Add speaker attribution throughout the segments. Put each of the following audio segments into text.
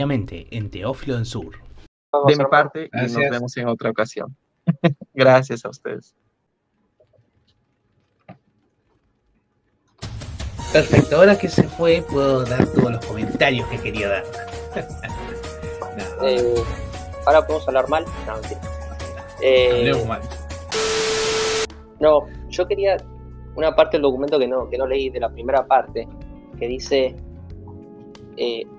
Speaker 1: diariamente en Teófilo en Sur.
Speaker 2: De mi parte, y
Speaker 3: Gracias.
Speaker 2: nos vemos en otra ocasión. Gracias a ustedes.
Speaker 1: Perfecto, ahora que se fue puedo dar todos los comentarios que quería dar.
Speaker 4: Ahora podemos hablar mal. No, mentira.
Speaker 3: Hablemos mal.
Speaker 4: No, yo quería una parte del documento que no leí de la primera parte, que dice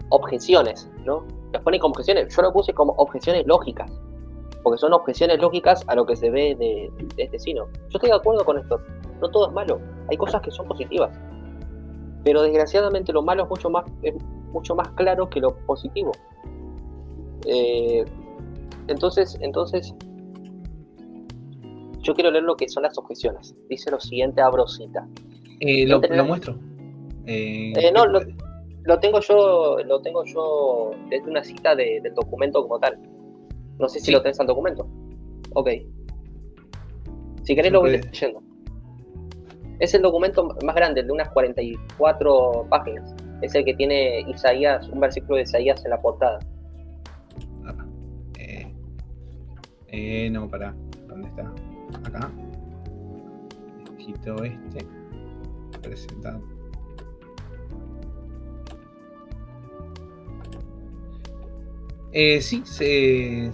Speaker 4: objeciones, ¿no? Las pone como objeciones, yo lo puse como objeciones lógicas, porque son objeciones lógicas a lo que se ve de este sino. Yo estoy de acuerdo con esto, no todo es malo, hay cosas que son positivas, pero desgraciadamente lo malo es mucho más claro que lo positivo. Entonces yo quiero leer lo que son las objeciones. Dice lo siguiente, abro cita.
Speaker 3: Lo muestro.
Speaker 4: No, lo tengo yo desde una cita del documento como tal. No sé si lo tenés al documento. Ok. Si querés lo voy leyendo. Es el documento más grande, el de unas 44 páginas. Es el que tiene Isaías, un versículo de Isaías en la portada.
Speaker 3: No, pará. ¿Dónde está? Acá. Quito este. Presentado. Sí, se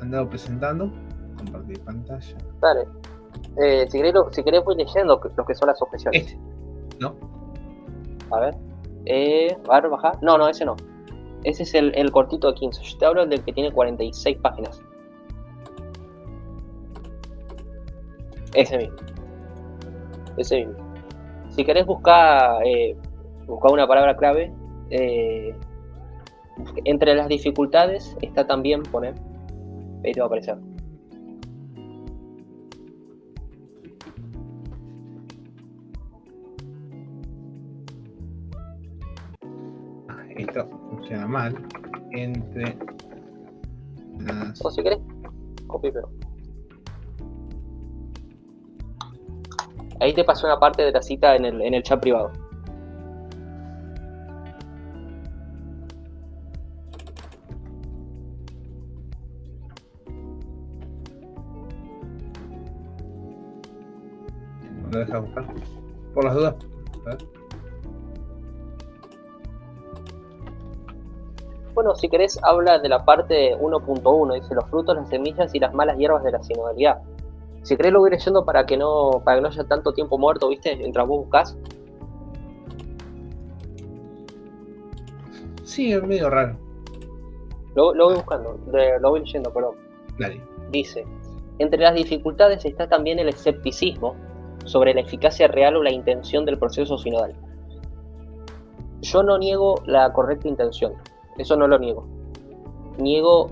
Speaker 3: han dado presentando. Compartir pantalla.
Speaker 4: Dale. Si querés voy leyendo lo que son las objeciones.
Speaker 3: ¿No?
Speaker 4: A ver. Bajar. No, ese no. Ese es el cortito de 15. Yo te hablo del que tiene 46 páginas. Ese mismo. Si querés buscar una palabra clave, entre las dificultades está también poner, ahí te va a aparecer.
Speaker 3: Esto funciona mal. Entre las...
Speaker 4: O si querés, copia y pego. Ahí te pasó una parte de la cita en el chat privado.
Speaker 3: ¿No lo dejas buscar? Por las dudas. A ver.
Speaker 4: Bueno, si querés, habla de la parte 1.1, dice los frutos, las semillas y las malas hierbas de la sinodalidad. Si querés lo voy leyendo para que no haya tanto tiempo muerto, ¿viste? Mientras vos buscás.
Speaker 3: Sí, es medio raro.
Speaker 4: Lo voy buscando, lo voy leyendo, perdón.
Speaker 3: Dale.
Speaker 4: Dice, entre las dificultades está también el escepticismo sobre la eficacia real o la intención del proceso sinodal. Yo no niego la correcta intención, eso no lo niego. Niego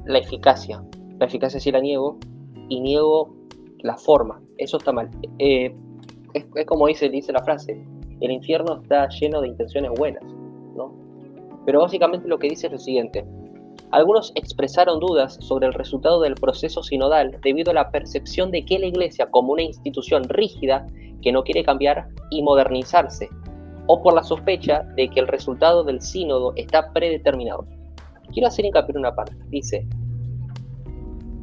Speaker 4: la eficacia sí la niego, y niego la forma, eso está mal. Es como dice la frase, el infierno está lleno de intenciones buenas, ¿no? Pero básicamente lo que dice es lo siguiente. Algunos expresaron dudas sobre el resultado del proceso sinodal debido a la percepción de que la Iglesia, como una institución rígida que no quiere cambiar y modernizarse, o por la sospecha de que el resultado del sínodo está predeterminado. Quiero hacer hincapié en una parte. Dice,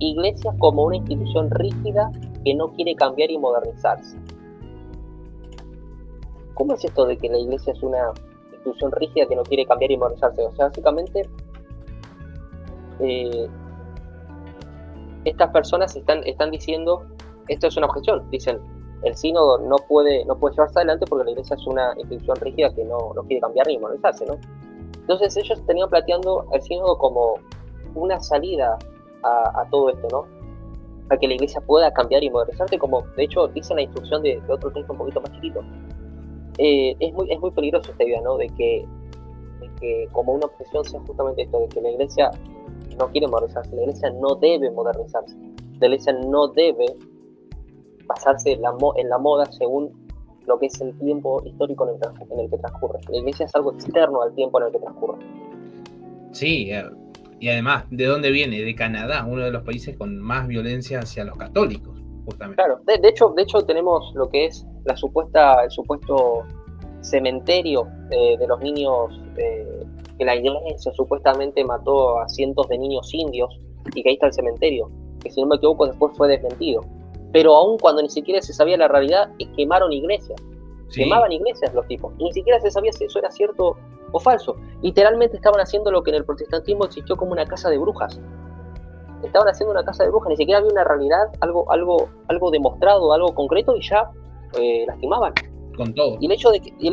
Speaker 4: Iglesia como una institución rígida que no quiere cambiar y modernizarse. ¿Cómo es esto de que la Iglesia es una institución rígida que no quiere cambiar y modernizarse? O sea, básicamente estas personas están diciendo, esto es una objeción, dicen, el sínodo no puede llevarse adelante porque la Iglesia es una institución rígida que no quiere cambiar ni modernizarse, ¿no? Entonces ellos tenían planteando el sínodo como una salida a todo esto, ¿no? A que la Iglesia pueda cambiar y modernizarse, como de hecho dice la instrucción de otro texto un poquito más chiquito. Es muy peligroso esta idea, ¿no? De que como una objeción sea justamente esto, de que la Iglesia no quiere modernizarse, la Iglesia no debe modernizarse, la Iglesia no debe basarse en la moda según lo que es el tiempo histórico en el que transcurre. La Iglesia es algo externo al tiempo en el que transcurre.
Speaker 3: Sí, y además, ¿de dónde viene? De Canadá, uno de los países con más violencia hacia los católicos, justamente.
Speaker 4: Claro, de hecho tenemos lo que es el supuesto cementerio de los niños que la iglesia supuestamente mató a cientos de niños indios y que ahí está el cementerio, que si no me equivoco después fue desmentido. Pero aún cuando ni siquiera se sabía la realidad, quemaron iglesias.
Speaker 3: Sí.
Speaker 4: Quemaban iglesias los tipos. Y ni siquiera se sabía si eso era cierto o falso. Literalmente estaban haciendo lo que en el protestantismo existió como una casa de brujas. Estaban haciendo una casa de brujas, ni siquiera había una realidad, algo demostrado, algo concreto, y ya lastimaban.
Speaker 3: Con todo.
Speaker 4: Y el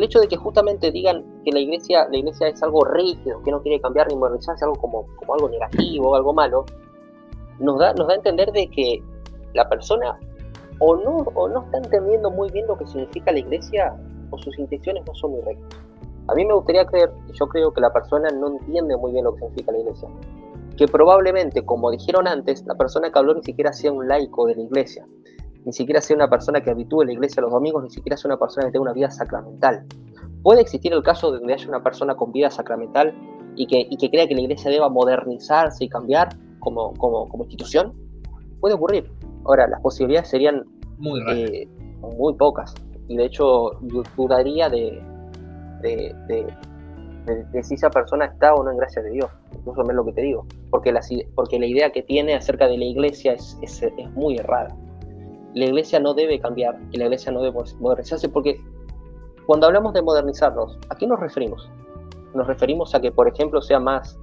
Speaker 4: hecho de que justamente digan que la iglesia es algo rígido, que no quiere cambiar ni modernizarse, algo como algo negativo, algo malo, nos da a entender de que la persona o no está entendiendo muy bien lo que significa la iglesia, o sus intenciones no son muy rectas. A mí me gustaría creer, y yo creo que la persona no entiende muy bien lo que significa la iglesia, que probablemente, como dijeron antes, la persona que habló ni siquiera sea un laico de la iglesia, ni siquiera sea una persona que habitúe la iglesia los domingos, ni siquiera sea una persona que tenga una vida sacramental. ¿Puede existir el caso de donde haya una persona con vida sacramental y que crea que la iglesia deba modernizarse y cambiar como institución? Puede ocurrir. Ahora, las posibilidades serían muy pocas, y de hecho yo dudaría de si esa persona está o no en gracia de Dios, incluso es lo que te digo, porque la idea que tiene acerca de la iglesia es muy errada. La iglesia no debe cambiar, y la iglesia no debe modernizarse, porque cuando hablamos de modernizarnos, ¿a qué nos referimos? ¿Nos referimos a que, por ejemplo, sea más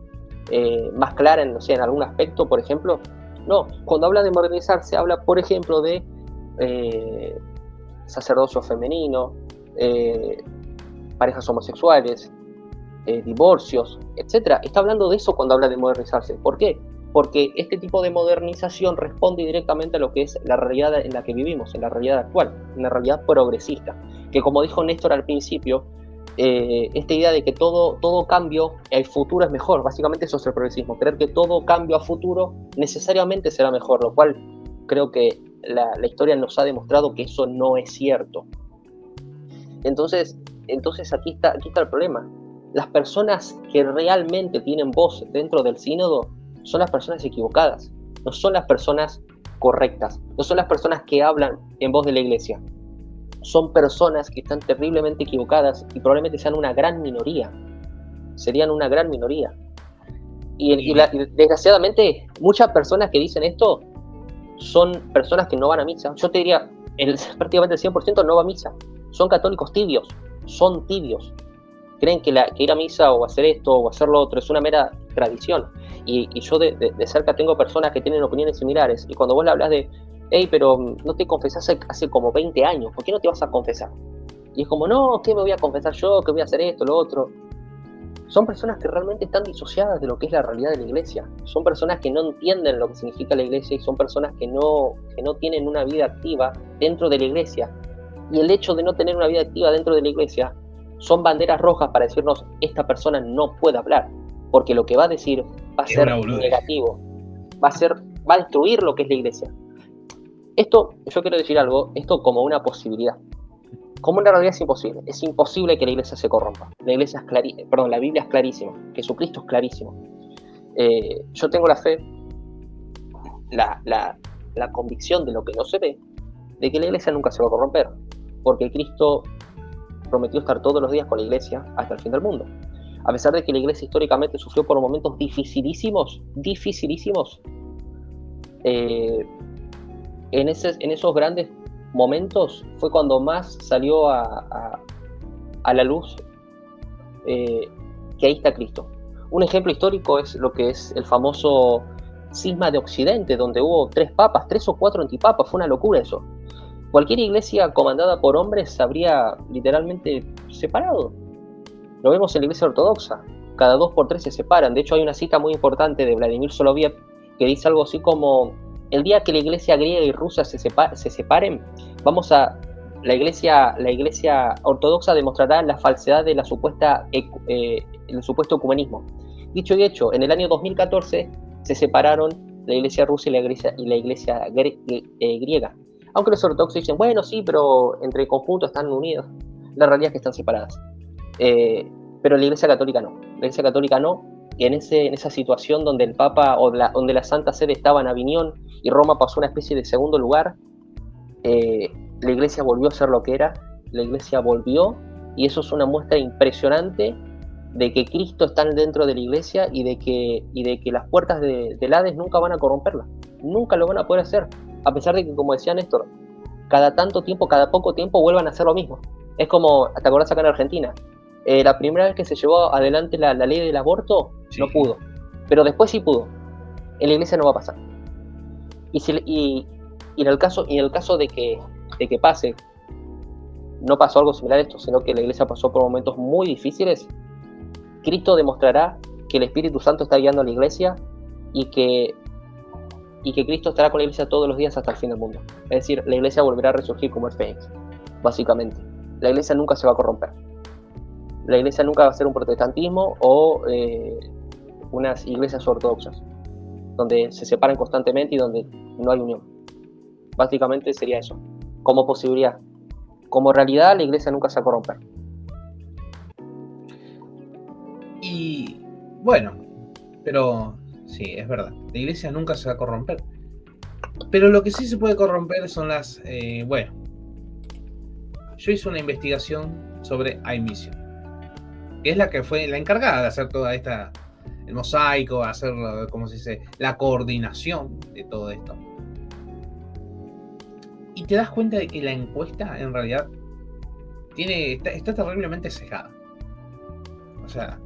Speaker 4: clara en algún aspecto, por ejemplo? No, cuando habla de modernizarse, habla, por ejemplo, de sacerdocio femenino, parejas homosexuales, divorcios, etc. Está hablando de eso cuando habla de modernizarse. ¿Por qué? Porque este tipo de modernización responde directamente a lo que es la realidad en la que vivimos, en la realidad actual, en la realidad progresista, que, como dijo Néstor al principio, esta idea de que todo cambio al futuro es mejor, básicamente eso es el progresismo, creer que todo cambio a futuro necesariamente será mejor, lo cual creo que la historia nos ha demostrado que eso no es cierto. Entonces aquí está el problema. Las personas que realmente tienen voz dentro del sínodo son las personas equivocadas, no son las personas correctas, no son las personas que hablan en voz de la iglesia. Son personas que están terriblemente equivocadas y probablemente sean una gran minoría. Serían una gran minoría. Y desgraciadamente, muchas personas que dicen esto son personas que no van a misa. Yo te diría, prácticamente el 100% no va a misa. Son católicos tibios, son tibios. Creen que ir a misa o hacer esto o hacer lo otro es una mera tradición. Y yo de cerca tengo personas que tienen opiniones similares. Y cuando vos le hablas de, hey, pero no te confesaste hace como 20 años, ¿por qué no te vas a confesar? Y es como, no, ¿qué me voy a confesar yo? ¿Qué voy a hacer esto, lo otro? Son personas que realmente están disociadas de lo que es la realidad de la iglesia. Son personas que no entienden lo que significa la iglesia y son personas que no tienen una vida activa dentro de la iglesia. Y el hecho de no tener una vida activa dentro de la iglesia son banderas rojas para decirnos, esta persona no puede hablar, porque lo que va a decir va a ser negativo, va a destruir lo que es la iglesia. Esto, yo quiero decir algo, esto como una posibilidad. Como una realidad es imposible que la iglesia se corrompa. La Biblia es clarísima, Jesucristo es clarísimo. Yo tengo la fe, la convicción de lo que no se ve, de que la iglesia nunca se va a corromper, porque Cristo prometió estar todos los días con la iglesia hasta el fin del mundo. A pesar de que la iglesia históricamente sufrió por momentos dificilísimos, en esos grandes momentos fue cuando más salió a la luz que ahí está Cristo. Un ejemplo histórico es lo que es el famoso cisma de Occidente, donde hubo 3 papas, 3 o 4 antipapas. Fue una locura eso. Cualquier iglesia comandada por hombres se habría literalmente separado. Lo vemos en la iglesia ortodoxa, cada 2 por 3 se separan. De hecho, hay una cita muy importante de Vladimir Soloviev que dice algo así como: el día que la iglesia griega y rusa se separen, la iglesia ortodoxa demostrará la falsedad de el supuesto ecumenismo. Dicho y hecho, en el año 2014 se separaron la iglesia rusa y la iglesia griega. Aunque los ortodoxos dicen, bueno, sí, pero entre conjunto están unidos. La realidad es que están separadas. Pero la iglesia católica no. La iglesia católica no. Y en esa situación donde el Papa donde la Santa Sede estaba en Aviñón y Roma pasó a una especie de segundo lugar, la iglesia volvió a ser lo que era. La iglesia volvió, y eso es una muestra impresionante de que Cristo está dentro de la iglesia y de que las puertas del Hades nunca van a corromperla, nunca lo van a poder hacer, a pesar de que, como decía Néstor, cada tanto tiempo, cada poco tiempo vuelvan a hacer lo mismo. Es como, ¿te acordás acá en Argentina? La primera vez que se llevó adelante la ley del aborto,
Speaker 3: Sí.
Speaker 4: no pudo, pero después sí pudo. En la iglesia no va a pasar. Y en el caso de que pase, no pasó algo similar a esto, sino que la iglesia pasó por momentos muy difíciles, Cristo demostrará que el Espíritu Santo está guiando a la iglesia y que Cristo estará con la iglesia todos los días hasta el fin del mundo. Es decir, la iglesia volverá a resurgir como el Fénix, básicamente. La iglesia nunca se va a corromper. La iglesia nunca va a ser un protestantismo o unas iglesias ortodoxas, donde se separan constantemente y donde no hay unión. Básicamente sería eso, como posibilidad. Como realidad, la iglesia nunca se va a corromper.
Speaker 3: Y bueno, pero sí, es verdad, la iglesia nunca se va a corromper. Pero lo que sí se puede corromper son las... bueno, yo hice una investigación sobre iMission, que es la que fue la encargada de hacer toda esta... el mosaico, hacer, ¿cómo se dice?, la coordinación de todo esto. Y te das cuenta de que la encuesta en realidad está terriblemente sesgada. O sea,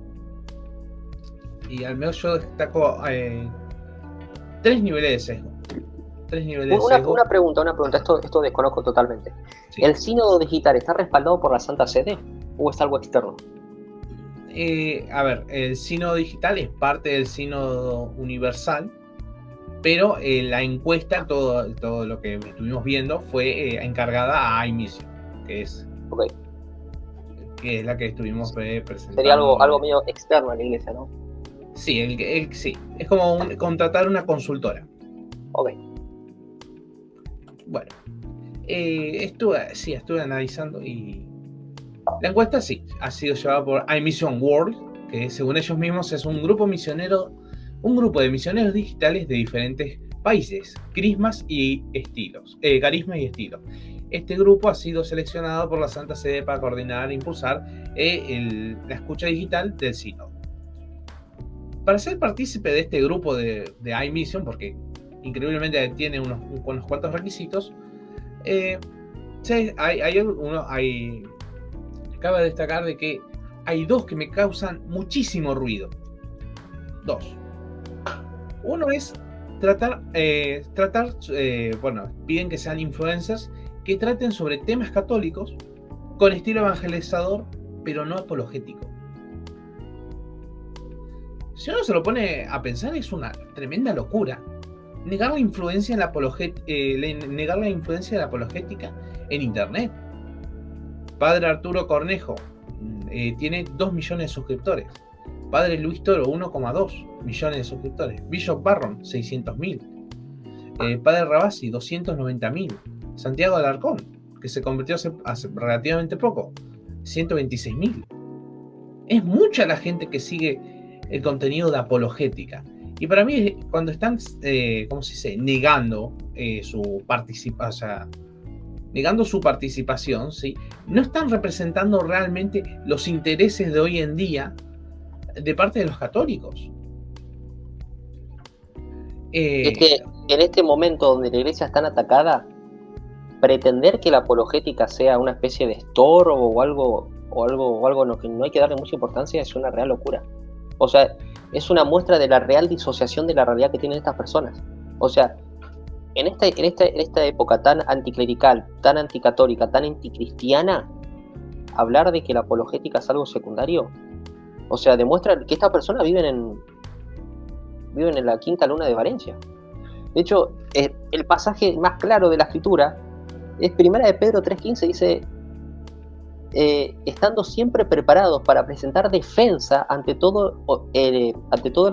Speaker 3: y al menos yo destaco 3 niveles de sesgo. 3 niveles de sesgo.
Speaker 4: Una pregunta, esto desconozco totalmente.
Speaker 3: Sí.
Speaker 4: ¿El sínodo digital está respaldado por la Santa Sede o es algo externo?
Speaker 3: A ver, el sínodo digital es parte del sínodo universal, pero la encuesta, todo lo que estuvimos viendo, fue encargada a iMission, que es la que estuvimos presentando.
Speaker 4: Sería algo medio externo a la iglesia, ¿no?
Speaker 3: Sí, sí. Es como contratar una consultora.
Speaker 4: Ok.
Speaker 3: Bueno, estuve analizando y la encuesta sí ha sido llevada por iMission World, que según ellos mismos es un grupo de misioneros digitales de diferentes países, carismas y estilos. Este grupo ha sido seleccionado por la Santa Sede para coordinar e impulsar la escucha digital del sínodo. Para ser partícipe de este grupo de iMission, porque increíblemente tiene unos cuantos requisitos, cabe destacar de que hay 2 que me causan muchísimo ruido. 2. Uno es piden que sean influencers que traten sobre temas católicos con estilo evangelizador, pero no apologético. Si uno se lo pone a pensar, es una tremenda locura negar la influencia de la apologética en internet. Padre Arturo Cornejo tiene 2 millones de suscriptores. Padre Luis Toro, 1,2 millones de suscriptores. Bishop Barron, 600.000. Padre Rabasi, 290.000. Santiago Alarcón, que se convirtió hace relativamente poco, 126.000. Es mucha la gente que sigue el contenido de apologética. Y para mí, cuando están, negando su participación, ¿sí?, no están representando realmente los intereses de hoy en día de parte de los católicos.
Speaker 4: Es que en este momento donde la iglesia está tan atacada, pretender que la apologética sea una especie de estorbo o algo en lo que no hay que darle mucha importancia es una real locura. O sea, es una muestra de la real disociación de la realidad que tienen estas personas. O sea, en esta época tan anticlerical, tan anticatólica, tan anticristiana, hablar de que la apologética es algo secundario, o sea, demuestra que estas personas viven en la quinta luna de Valencia. De hecho, el pasaje más claro de la escritura es 1 de Pedro 3:15, dice: estando siempre preparados para presentar defensa ante todo el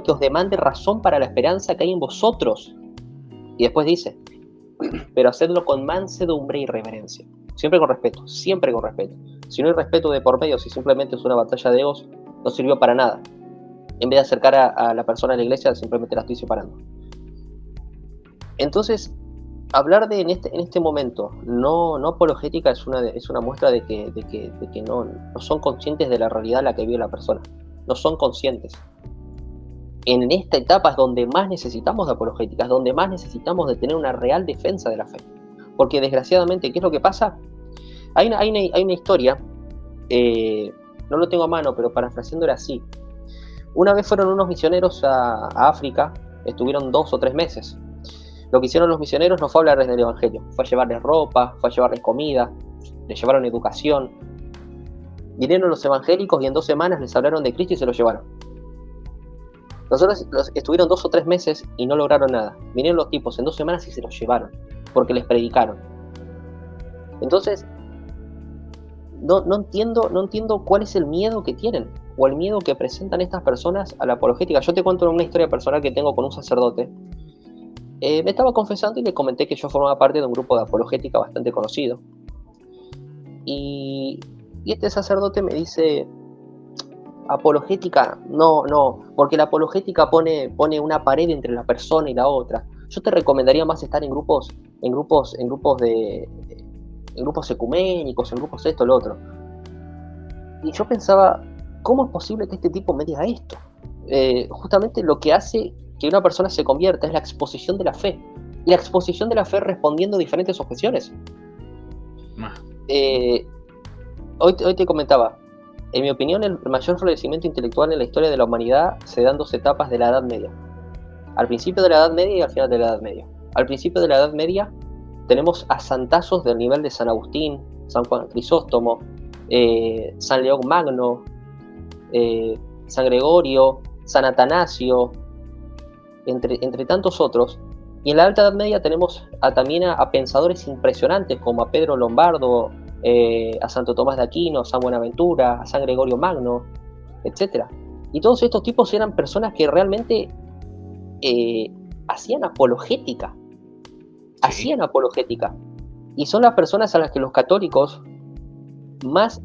Speaker 4: que os demande razón para la esperanza que hay en vosotros. Y después dice: pero hacedlo con mansedumbre y reverencia. Siempre con respeto. Si no hay respeto de por medio, si simplemente es una batalla de egos, no sirvió para nada. En vez de acercar a la persona a la iglesia, simplemente la estoy separando. Entonces, hablar de en este momento no apologética es una muestra de que no son conscientes de la realidad en la que vive la persona. no son conscientes. En esta etapa es donde más necesitamos de apologéticas, donde más necesitamos de tener una real defensa de la fe. Porque desgraciadamente, ¿qué es lo que pasa? Hay una historia, no lo tengo a mano, pero parafraseando era así. Una vez fueron unos misioneros a África, estuvieron 2 o 3 meses. Lo que hicieron los misioneros no fue hablarles del evangelio, fue llevarles ropa, fue llevarles comida, les llevaron educación. Vinieron los evangélicos y en 2 semanas les hablaron de Cristo y se lo llevaron. Nosotros estuvieron 2 o 3 meses y no lograron nada. Vinieron los tipos en 2 semanas y se los llevaron, porque les predicaron. Entonces, no entiendo cuál es el miedo que tienen, o el miedo que presentan estas personas a la apologética. Yo te cuento una historia personal que tengo con un sacerdote. Me estaba confesando y le comenté que yo formaba parte de un grupo de apologética bastante conocido. Y este sacerdote me dice: apologética, no, porque la apologética pone una pared entre la persona y la otra. Yo te recomendaría más estar en grupos ecuménicos, en grupos esto, lo otro. Y yo pensaba, ¿cómo es posible que este tipo me diga esto? Justamente lo que hace que una persona se convierta es la exposición de la fe. Y la exposición de la fe respondiendo a diferentes objeciones. Hoy te comentaba, en mi opinión, el mayor florecimiento intelectual en la historia de la humanidad se da en 2 etapas de la Edad Media. Al principio de la Edad Media y al final de la Edad Media. Al principio de la Edad Media tenemos a santazos del nivel de San Agustín, San Juan Crisóstomo, San León Magno, San Gregorio, San Atanasio, entre tantos otros. Y en la Alta Edad Media tenemos también a pensadores impresionantes como a Pedro Lombardo, a Santo Tomás de Aquino, San Buenaventura, a San Gregorio Magno, etc. Y todos estos tipos eran personas que realmente hacían apologética. Hacían apologética. Y son las personas a las que los católicos más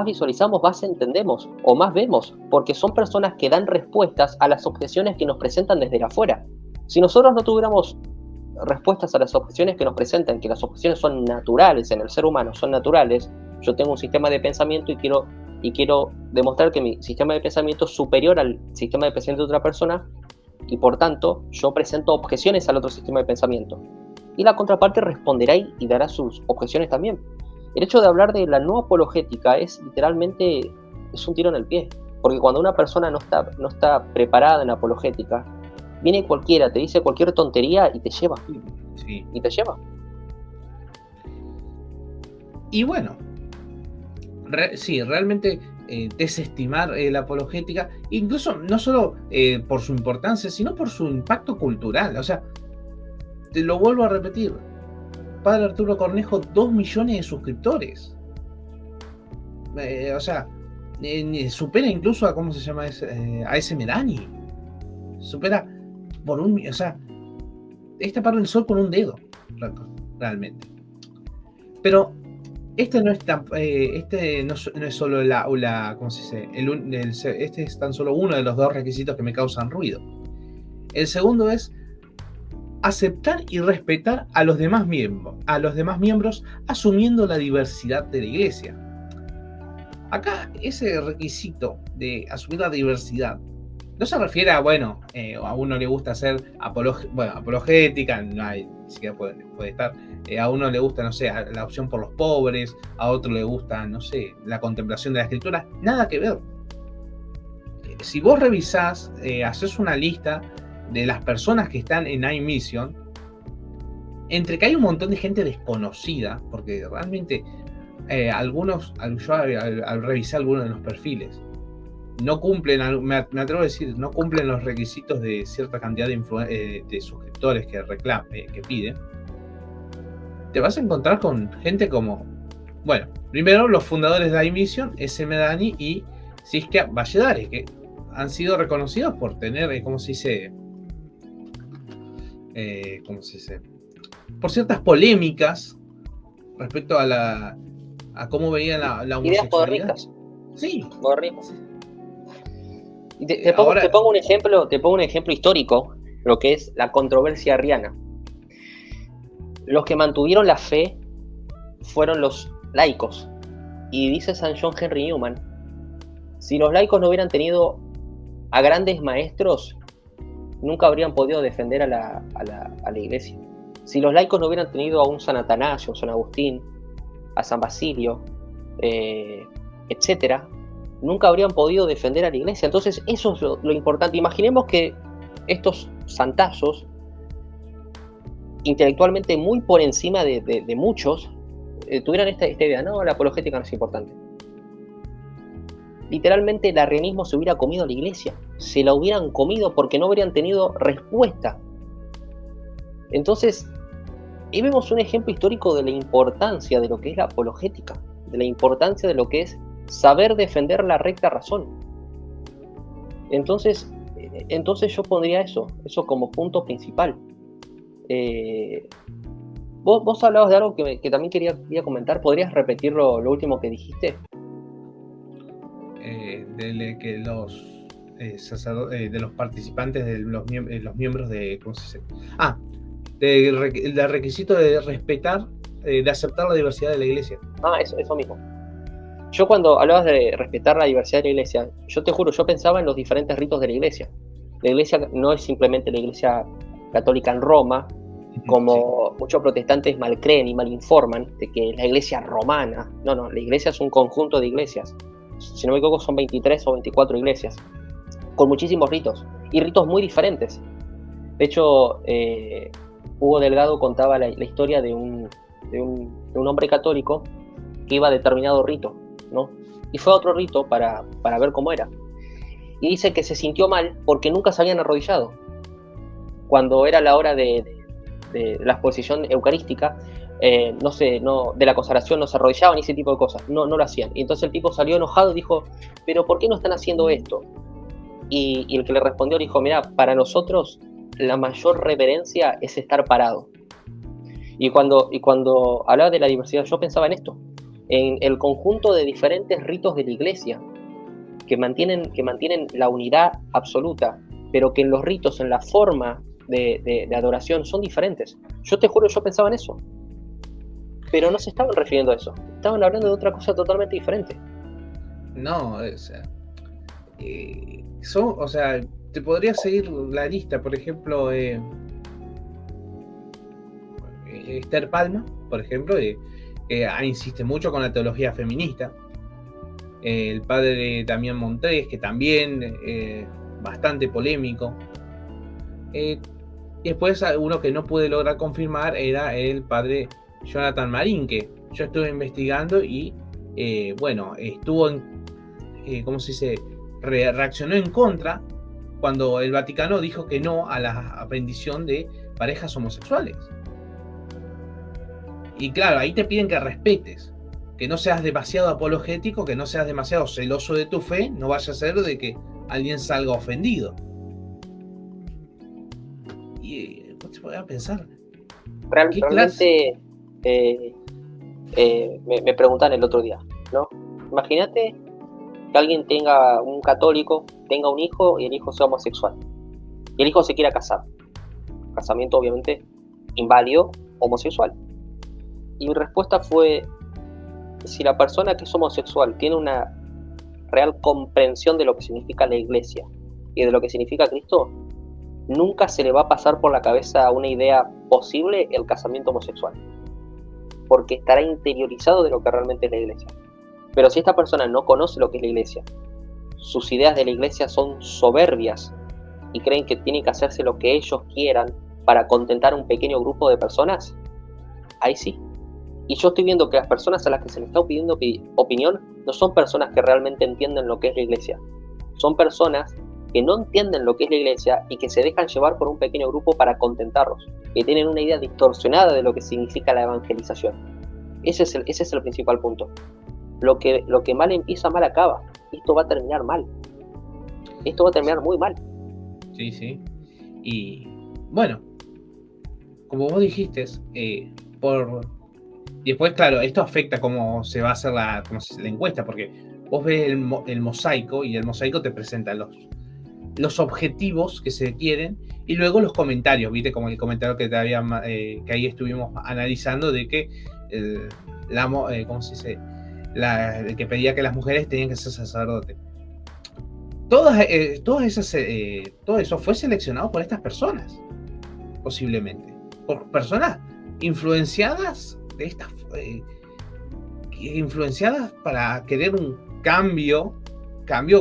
Speaker 4: visualizamos, más entendemos o más vemos, porque son personas que dan respuestas a las objeciones que nos presentan desde afuera. Si nosotros no tuviéramos respuestas a las objeciones que nos presentan, que las objeciones son naturales en el ser humano, son naturales, yo tengo un sistema de pensamiento y quiero demostrar que mi sistema de pensamiento es superior al sistema de pensamiento de otra persona, y por tanto yo presento objeciones al otro sistema de pensamiento. Y la contraparte responderá y dará sus objeciones también. El hecho de hablar de la no apologética es literalmente un tiro en el pie, porque cuando una persona no está preparada en apologética, viene cualquiera, te dice cualquier tontería y te lleva.
Speaker 3: Sí.
Speaker 4: Y te lleva.
Speaker 3: Y bueno, sí, realmente desestimar la apologética, incluso no solo por su importancia, sino por su impacto cultural. O sea, te lo vuelvo a repetir, Padre Arturo Cornejo, 2 millones de suscriptores. O sea, supera incluso a, ¿cómo se llama? A ese Medani. Supera por o sea, está parado el sol con un dedo, realmente. Pero este no es solo ¿cómo se dice? Este es tan solo uno de los 2 requisitos que me causan ruido. El segundo es aceptar y respetar a los demás miembros, asumiendo la diversidad de la iglesia. Acá ese requisito de asumir la diversidad no se refiere a, a uno le gusta hacer apologética, no hay, ni siquiera puede estar, a uno le gusta, no sé, la opción por los pobres, a otro le gusta, no sé, la contemplación de la escritura, nada que ver. Si vos revisás, haces una lista de las personas que están en iMission, entre que hay un montón de gente desconocida, porque realmente yo al revisar algunos de los perfiles, no cumplen, me atrevo a decir, no cumplen los requisitos de cierta cantidad de suscriptores que piden, te vas a encontrar con gente como, primero los fundadores de iMission, S. Medani y Siskia Valladares, que han sido reconocidos por tener, ¿cómo se dice? Por ciertas polémicas respecto a cómo veían la homosexualidad.
Speaker 4: Ideas poderricas.
Speaker 3: Sí.
Speaker 4: Poderricas. Te pongo un ejemplo histórico, lo que es la controversia arriana. Los que mantuvieron la fe fueron los laicos. Y dice San John Henry Newman Si los laicos no hubieran tenido a grandes maestros, nunca habrían podido defender a la iglesia. Si los laicos no hubieran tenido a un San Atanasio, San Agustín, a San Basilio, etcétera, nunca habrían podido defender a la iglesia. Entonces eso es lo importante. Imaginemos que estos santazos, intelectualmente muy por encima de muchos, tuvieran esta idea: no, la apologética no es importante. Literalmente el arrianismo se hubiera comido a la iglesia, se la hubieran comido porque no habrían tenido respuesta. Entonces, ahí vemos un ejemplo histórico de la importancia de lo que es la apologética, de la importancia de lo que es saber defender la recta razón. Entonces yo pondría eso como punto principal. Vos hablabas de algo que también quería comentar. ¿Podrías repetir lo último que dijiste?
Speaker 3: Que de los participantes, de los miembros de, ¿cómo se dice? Del requisito de respetar, de aceptar la diversidad de la iglesia.
Speaker 4: Eso mismo. Yo cuando hablabas de respetar la diversidad de la iglesia, yo te juro, yo pensaba en los diferentes ritos de la iglesia. La iglesia no es simplemente la iglesia católica en Roma, como muchos protestantes mal creen y mal informan, de que es la iglesia romana. No, la iglesia es un conjunto de iglesias. Si no me equivoco, son 23 o 24 iglesias, con muchísimos ritos, y ritos muy diferentes. De hecho, Hugo Delgado contaba la historia de un hombre católico que iba a determinado rito, ¿no? Y fue a otro rito para ver cómo era. Y dice que se sintió mal porque nunca se habían arrodillado. Cuando era la hora de la exposición eucarística, de la consagración no se arrodillaban y ese tipo de cosas, no lo hacían. Y entonces el tipo salió enojado y dijo: ¿pero por qué no están haciendo esto? Y el que le respondió le dijo: mira, para nosotros la mayor reverencia es estar parado. Y cuando hablaba de la diversidad, yo pensaba en esto, en el conjunto de diferentes ritos de la iglesia que mantienen la unidad absoluta, pero que en los ritos, en la forma de adoración, son diferentes. Yo te juro, yo pensaba en eso. Pero no se estaban refiriendo a eso. Estaban hablando de otra cosa totalmente diferente.
Speaker 3: No, o sea, te podría seguir la lista. Por ejemplo, Esther Palma, por ejemplo, insiste mucho con la teología feminista. El padre Damián Montés, que también bastante polémico. Y después uno que no pude lograr confirmar era el padre Jonathan Marín, que yo estuve investigando y estuvo ¿cómo se dice? Reaccionó en contra cuando el Vaticano dijo que no a la bendición de parejas homosexuales. Y claro, ahí te piden que respetes, que no seas demasiado apologético, que no seas demasiado celoso de tu fe, no vaya a ser de que alguien salga ofendido. Y ¿cómo se podría pensar?
Speaker 4: Realmente me preguntaban el otro día, ¿no? Imagínate que alguien un católico tenga un hijo y el hijo sea homosexual y el hijo se quiera casar. Casamiento obviamente inválido, homosexual. Y mi respuesta fue: si la persona que es homosexual tiene una real comprensión de lo que significa la iglesia y de lo que significa Cristo, nunca se le va a pasar por la cabeza una idea posible el casamiento homosexual, porque estará interiorizado de lo que realmente es la iglesia. Pero si esta persona no conoce lo que es la iglesia, sus ideas de la iglesia son soberbias y creen que tienen que hacerse lo que ellos quieran para contentar a un pequeño grupo de personas, ahí sí. Y yo estoy viendo que las personas a las que se les está pidiendo opinión no son personas que realmente entienden lo que es la iglesia. Son personas que no entienden lo que es la iglesia y que se dejan llevar por un pequeño grupo para contentarlos, que tienen una idea distorsionada de lo que significa la evangelización. Ese es el principal punto. Lo que mal empieza, mal acaba. Esto va a terminar mal. Esto va a terminar muy mal.
Speaker 3: Sí. Y bueno, como vos dijiste, y después, claro, esto afecta cómo se va a hacer la encuesta, porque vos ves el mosaico y el mosaico te presenta los objetivos que se quieren y luego los comentarios, ¿viste? Como el comentario que que ahí estuvimos analizando de que ¿cómo se dice? El que pedía que las mujeres tenían que ser sacerdotes. todo eso fue seleccionado por estas personas, posiblemente. Por personas influenciadas influenciadas para querer un cambio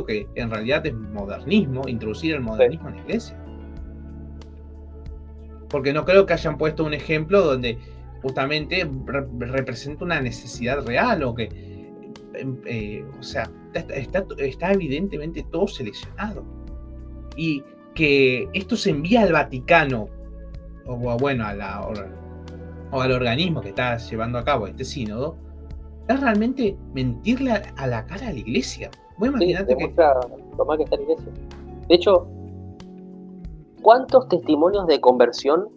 Speaker 3: que en realidad es modernismo, introducir el modernismo en la iglesia. Porque no creo que hayan puesto un ejemplo donde justamente representa una necesidad real o que, o sea, está evidentemente todo seleccionado. Y que esto se envía al Vaticano, o bueno, al organismo que está llevando a cabo este sínodo, es realmente mentirle a la cara a la iglesia. Vos imaginate
Speaker 4: demuestra lo mal que está la iglesia. De hecho, ¿cuántos testimonios de conversión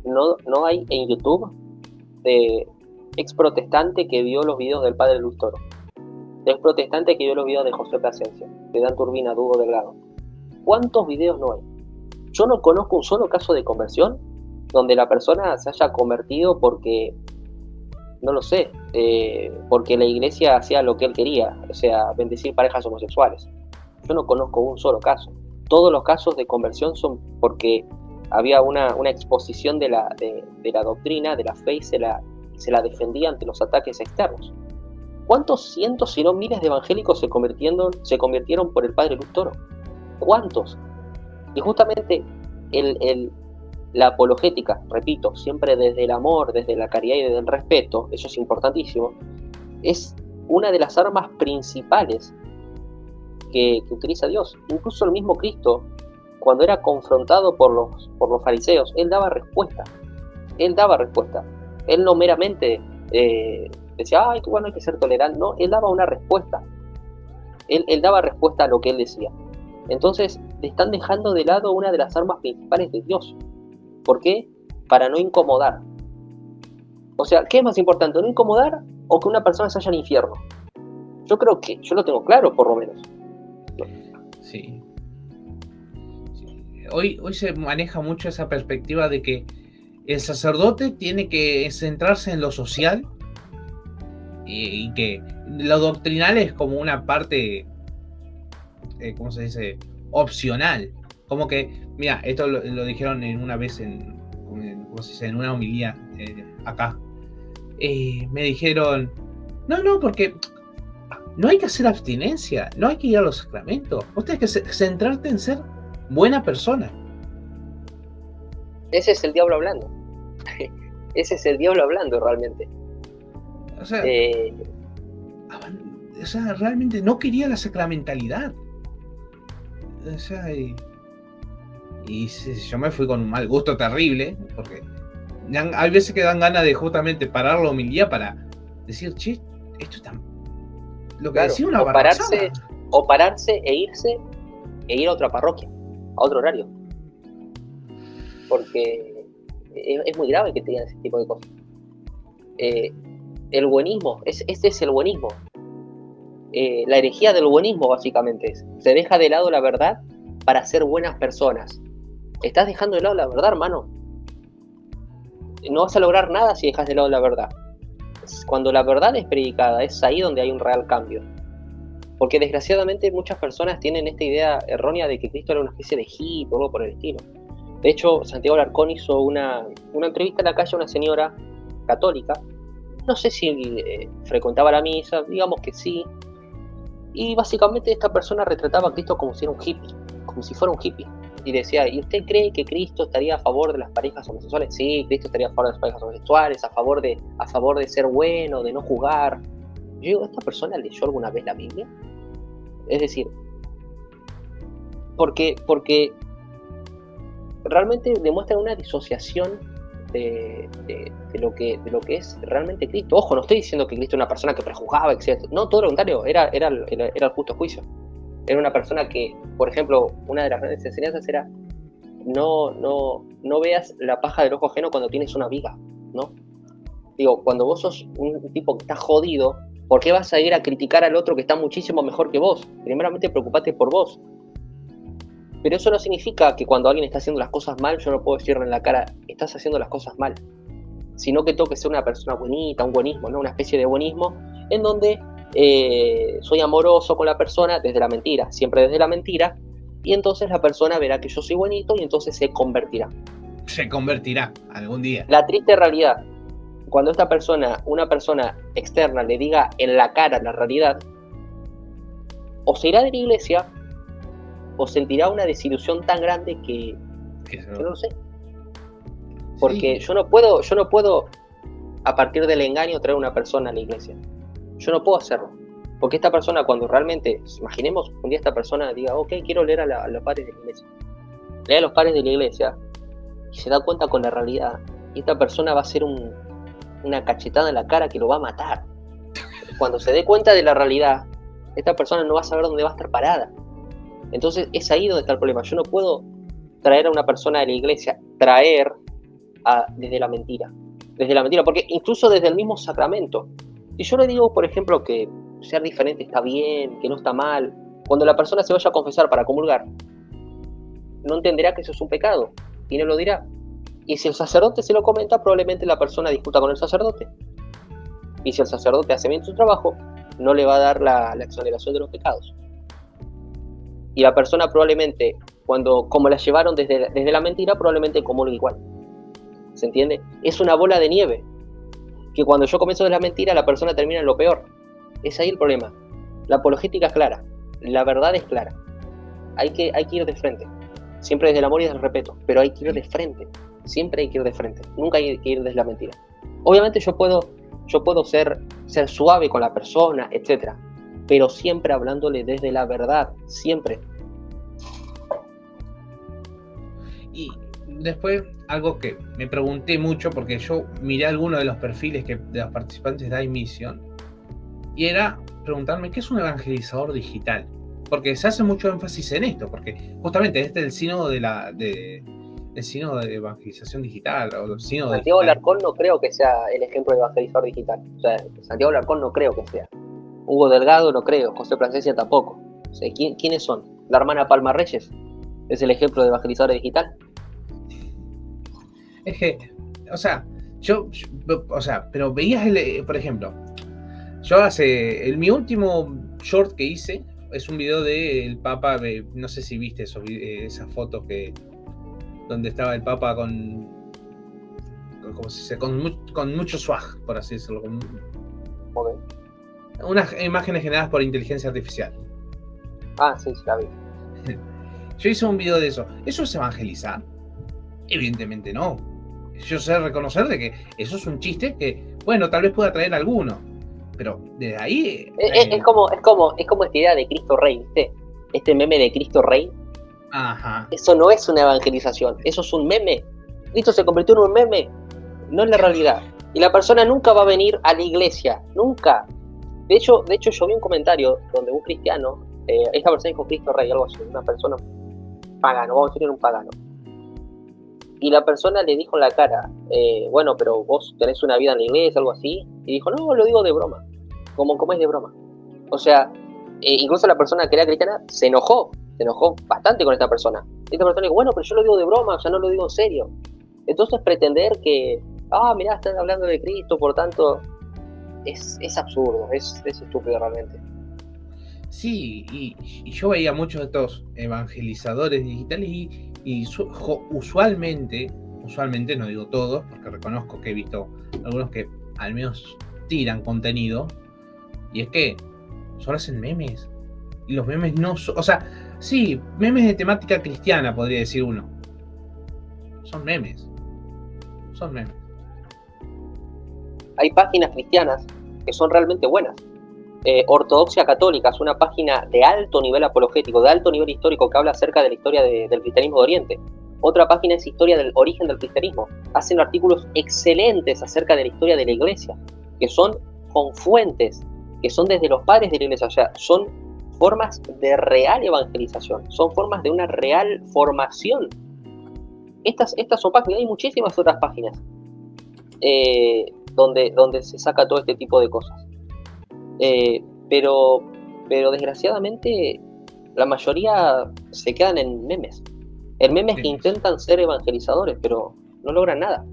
Speaker 4: no hay en YouTube de ex protestante que vio los videos del padre Luis Toro? De ex protestante que vio los videos de José Plasencia, de Dan Turbina, Hugo Delgado. ¿Cuántos videos no hay? Yo no conozco un solo caso de conversión donde la persona se haya convertido porque, no lo sé, porque la iglesia hacía lo que él quería, o sea, bendecir parejas homosexuales. Yo no conozco un solo caso. Todos los casos de conversión son porque había una exposición de la doctrina, de la fe, y se la defendía ante los ataques externos. ¿Cuántos cientos, si no miles de evangélicos se convirtieron por el padre Luis Toro? ¿Cuántos? Y justamente la apologética, repito, siempre desde el amor, desde la caridad y desde el respeto, eso es importantísimo, es una de las armas principales que utiliza Dios. Incluso el mismo Cristo, cuando era confrontado por los fariseos, él daba respuesta. Él no meramente decía, ay, bueno, hay que ser tolerante. No, él daba una respuesta. Él daba respuesta a lo que él decía. Entonces, te están dejando de lado una de las armas principales de Dios. ¿Por qué? Para no incomodar. O sea, ¿qué es más importante? ¿No incomodar o que una persona se vaya al infierno? Yo creo que, yo lo tengo claro, por lo menos.
Speaker 3: Sí. Hoy se maneja mucho esa perspectiva de que el sacerdote tiene que centrarse en lo social y que lo doctrinal es como una parte, ¿cómo se dice? Opcional. Como que, mira, esto lo dijeron una vez ¿cómo se dice? En una homilía acá. Me dijeron, no, porque no hay que hacer abstinencia, no hay que ir a los sacramentos. Vos tenés que centrarte en ser buena persona.
Speaker 4: Ese es el diablo hablando. Ese es el diablo hablando realmente.
Speaker 3: O sea, realmente no quería la sacramentalidad. O sea, y yo me fui con un mal gusto terrible, porque hay veces que dan ganas de justamente parar la homilía para decir, che, esto está... Lo que decía una barrabasada.
Speaker 4: O pararse e irse e ir a otra parroquia, a otro horario. Porque es muy grave que te digan ese tipo de cosas. El buenismo, este es el buenismo. La herejía del buenismo básicamente es, se deja de lado la verdad para ser buenas personas. Estás dejando de lado la verdad, hermano. No vas a lograr nada si dejas de lado la verdad. Cuando la verdad es predicada, es ahí donde hay un real cambio. Porque desgraciadamente muchas personas tienen esta idea errónea de que Cristo era una especie de hippie o algo por el estilo. De hecho, Santiago Alarcón hizo una entrevista en la calle a una señora católica. No sé si frecuentaba la misa, digamos que sí. Y básicamente esta persona retrataba a Cristo como si era un hippie, como si fuera un hippie. Y decía, ¿y usted cree que Cristo estaría a favor de las parejas homosexuales? Sí, Cristo estaría a favor de las parejas homosexuales, a favor de ser bueno, de no juzgar. Yo digo, ¿esta persona leyó alguna vez la Biblia? Es decir, porque realmente demuestra una disociación de lo que es realmente Cristo. Ojo, no estoy diciendo que Cristo es una persona que prejuzgaba, etc. No, todo lo contrario, era el justo juicio. Era una persona que, por ejemplo, una de las grandes enseñanzas era no veas la paja del ojo ajeno cuando tienes una viga, ¿no? Digo, cuando vos sos un tipo que está jodido, ¿por qué vas a ir a criticar al otro que está muchísimo mejor que vos? Primeramente, preocupate por vos. Pero eso no significa que cuando alguien está haciendo las cosas mal, yo no puedo decirle en la cara, estás haciendo las cosas mal. Sino que tengo que ser una persona buenita, un buenismo, ¿no? Una especie de buenismo en donde soy amoroso con la persona desde la mentira, siempre desde la mentira, y entonces la persona verá que yo soy bonito y entonces se convertirá.
Speaker 3: Se convertirá algún día.
Speaker 4: La triste realidad, cuando una persona externa le diga en la cara la realidad, o se irá de la iglesia o sentirá una desilusión tan grande que yo no lo sé. Porque
Speaker 3: Sí.
Speaker 4: yo no puedo a partir del engaño traer una persona a la iglesia. Yo no puedo hacerlo. Porque esta persona, cuando realmente, imaginemos un día esta persona diga, ok, quiero leer a los padres de la iglesia. Lea a los padres de la iglesia y se da cuenta con la realidad. Y esta persona va a ser una cachetada en la cara que lo va a matar. Cuando se dé cuenta de la realidad, esta persona no va a saber dónde va a estar parada. Entonces es ahí donde está el problema. Yo no puedo traer a una persona de la iglesia, desde la mentira. Desde la mentira, porque incluso desde el mismo sacramento. Si yo le digo, por ejemplo, que ser diferente está bien, que no está mal, cuando la persona se vaya a confesar para comulgar, no entenderá que eso es un pecado y no lo dirá. Y si el sacerdote se lo comenta, probablemente la persona discuta con el sacerdote. Y si el sacerdote hace bien su trabajo, no le va a dar la exoneración de los pecados. Y la persona probablemente, como la llevaron desde la mentira, probablemente comulgue igual. ¿Se entiende? Es una bola de nieve. Que cuando yo comienzo de la mentira, la persona termina en lo peor. Es ahí el problema. La apologética es clara. La verdad es clara. Hay que ir de frente. Siempre desde el amor y desde el respeto. Pero hay que ir de frente. Siempre hay que ir de frente. Nunca hay que ir desde la mentira. Obviamente yo puedo ser suave con la persona, etc. Pero siempre hablándole desde la verdad. Siempre.
Speaker 3: Y después, algo que me pregunté mucho, porque yo miré algunos de los perfiles de los participantes de iMission, y era preguntarme qué es un evangelizador digital. Porque se hace mucho énfasis en esto, porque justamente este es el sínodo el sínodo de evangelización digital, o el sínodo
Speaker 4: Santiago
Speaker 3: digital.
Speaker 4: Alarcón no creo que sea el ejemplo de evangelizador digital. O sea, Santiago Alarcón no creo que sea. Hugo Delgado no creo, José Plasencia tampoco. O sea, ¿quiénes son? La hermana Palma Reyes es el ejemplo de evangelizador digital.
Speaker 3: Es que, pero veías, por ejemplo, mi último short que hice es un video del Papa, no sé si viste esas fotos donde estaba el Papa con mucho swag, por así decirlo,
Speaker 4: Okay.
Speaker 3: unas imágenes generadas por inteligencia artificial.
Speaker 4: Sí, la vi.
Speaker 3: Yo hice un video de eso. ¿Eso es evangelizar? Evidentemente no. Yo sé reconocer de que eso es un chiste que, bueno, tal vez pueda atraer a alguno, pero desde ahí...
Speaker 4: Es como esta idea de Cristo Rey, ¿viste? Este meme de Cristo Rey.
Speaker 3: Ajá.
Speaker 4: Eso no es una evangelización, eso es un meme. Cristo se convirtió en un meme, no en la realidad. Y la persona nunca va a venir a la iglesia, nunca. De hecho yo vi un comentario donde un cristiano, esta persona dijo Cristo Rey, algo así, una persona pagano, vamos a decir un pagano. Y la persona le dijo en la cara, bueno, pero vos tenés una vida en la iglesia, algo así. Y dijo, no, lo digo de broma. ¿Cómo es de broma? O sea, incluso la persona que era cristiana se enojó bastante con esta persona. Y esta persona dijo, bueno, pero yo lo digo de broma, o sea, no lo digo en serio. Entonces pretender que, mirá, están hablando de Cristo, por tanto, es absurdo, es estúpido realmente.
Speaker 3: Sí, y yo veía muchos de estos evangelizadores digitales y usualmente, no digo todos, porque reconozco que he visto algunos que al menos tiran contenido, y es que solo hacen memes. Y los memes no son, o sea, sí, memes de temática cristiana, podría decir uno. Son memes.
Speaker 4: Hay páginas cristianas que son realmente buenas. Ortodoxia Católica es una página de alto nivel apologético, de alto nivel histórico, que habla acerca de la historia del cristianismo de Oriente. Otra página es Historia del Origen del Cristianismo. Hacen artículos excelentes acerca de la historia de la iglesia, que son con fuentes, que son desde los padres de la iglesia, o sea, son formas de real evangelización, son formas de una real formación. Estas son páginas, hay muchísimas otras páginas donde se saca todo este tipo de cosas. Pero desgraciadamente la mayoría se quedan en memes. En memes que intentan ser evangelizadores, pero no logran nada.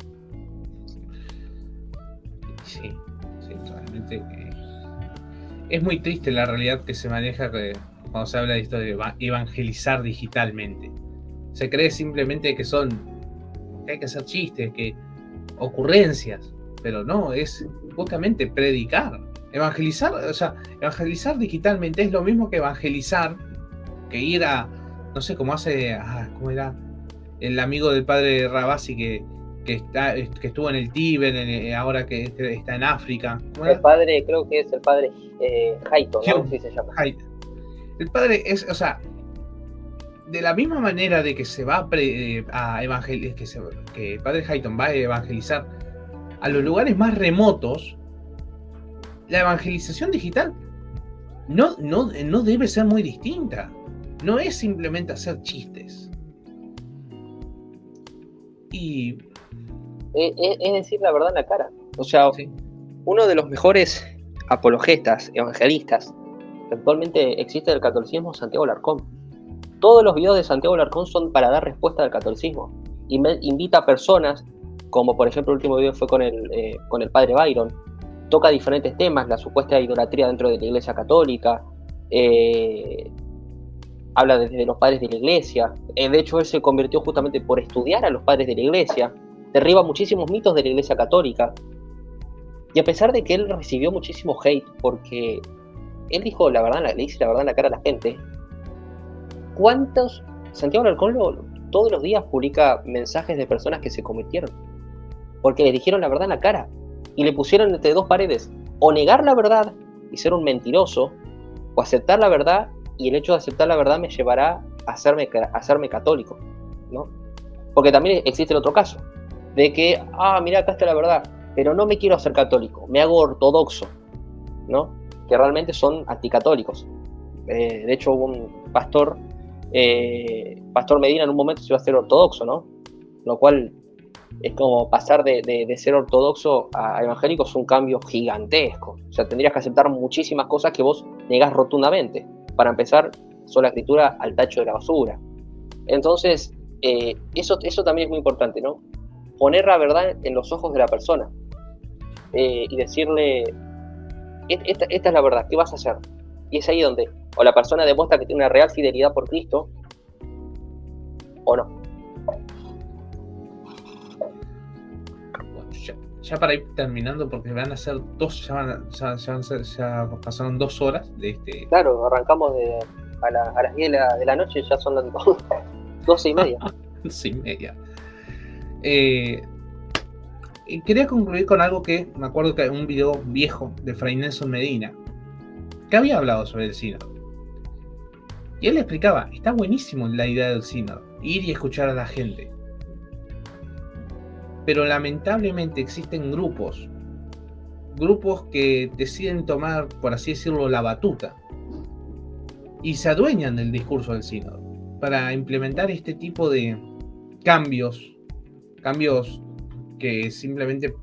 Speaker 3: Sí, realmente es muy triste la realidad que se maneja cuando se habla de esto de evangelizar digitalmente. Se cree simplemente que hay que hacer chistes, que ocurrencias, pero no, es justamente predicar. Evangelizar, o sea, evangelizar digitalmente es lo mismo que evangelizar, que ir a, no sé, como hace, ¿cómo era? El amigo del padre Rabasi que estuvo en el Tíbet, ahora que está en África.
Speaker 4: El padre, creo que es el padre Hayton, ¿no? Así se llama.
Speaker 3: El padre es, o sea, de la misma manera de que se va a evangelizar, que el padre Hayton va a evangelizar a los lugares más remotos, la evangelización digital no debe ser muy distinta. No es simplemente hacer chistes. Y
Speaker 4: es decir la verdad en la cara. O sea, sí, uno de los mejores apologetas, evangelistas que actualmente existe del catolicismo es Santiago Larcón. Todos los videos de Santiago Larcón son para dar respuesta al catolicismo. Invita a personas, como por ejemplo el último video fue con el padre Byron. Toca diferentes temas, la supuesta idolatría dentro de la Iglesia Católica, habla desde los padres de la Iglesia. De hecho, él se convirtió justamente por estudiar a los padres de la Iglesia, derriba muchísimos mitos de la Iglesia Católica. Y a pesar de que él recibió muchísimo hate, porque él dijo la verdad, le dice la verdad en la cara a la gente, Santiago Larcón todos los días publica mensajes de personas que se convirtieron, porque le dijeron la verdad en la cara, y le pusieron entre dos paredes, o negar la verdad y ser un mentiroso, o aceptar la verdad, y el hecho de aceptar la verdad me llevará a hacerme católico, ¿no? Porque también existe el otro caso, de que, mira, acá está la verdad, pero no me quiero hacer católico, me hago ortodoxo, ¿no? Que realmente son anticatólicos. De hecho, hubo un Pastor Medina en un momento se iba a hacer ortodoxo, ¿no? Lo cual es como pasar de ser ortodoxo a evangélico, es un cambio gigantesco. O sea, tendrías que aceptar muchísimas cosas que vos negás rotundamente. Para empezar, sola escritura al tacho de la basura. Entonces, eso también es muy importante, ¿no? Poner la verdad en los ojos de la persona y decirle, esta es la verdad, ¿qué vas a hacer? Y es ahí donde o la persona demuestra que tiene una real fidelidad por Cristo o no.
Speaker 3: Ya para ir terminando, porque van a ser ya pasaron 2 horas de este.
Speaker 4: Claro, arrancamos a las 10 de la noche, ya son las 12:30.
Speaker 3: 12:30. Quería concluir con algo que me acuerdo que un video viejo de Fray Nelson Medina, que había hablado sobre el sínodo. Y él explicaba, está buenísimo la idea del sínodo, ir y escuchar a la gente. Pero lamentablemente existen grupos que deciden tomar, por así decirlo, la batuta y se adueñan del discurso del sínodo para implementar este tipo de cambios que simplemente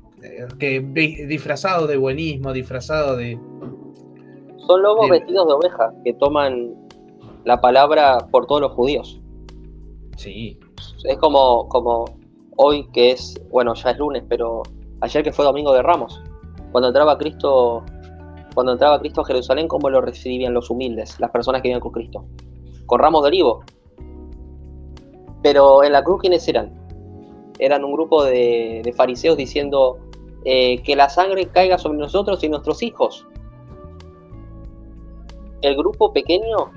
Speaker 3: disfrazados de buenismo, disfrazados de...
Speaker 4: Son lobos vestidos de oveja que toman la palabra por todos los judíos.
Speaker 3: Sí.
Speaker 4: Es como hoy, que es, bueno, ya es lunes, pero ayer que fue Domingo de Ramos, cuando entraba Cristo a Jerusalén, ¿cómo lo recibían los humildes, las personas que vivían con Cristo? Con ramos de olivo. Pero en la cruz, ¿quiénes eran? Eran un grupo de fariseos diciendo que la sangre caiga sobre nosotros y nuestros hijos. El grupo pequeño,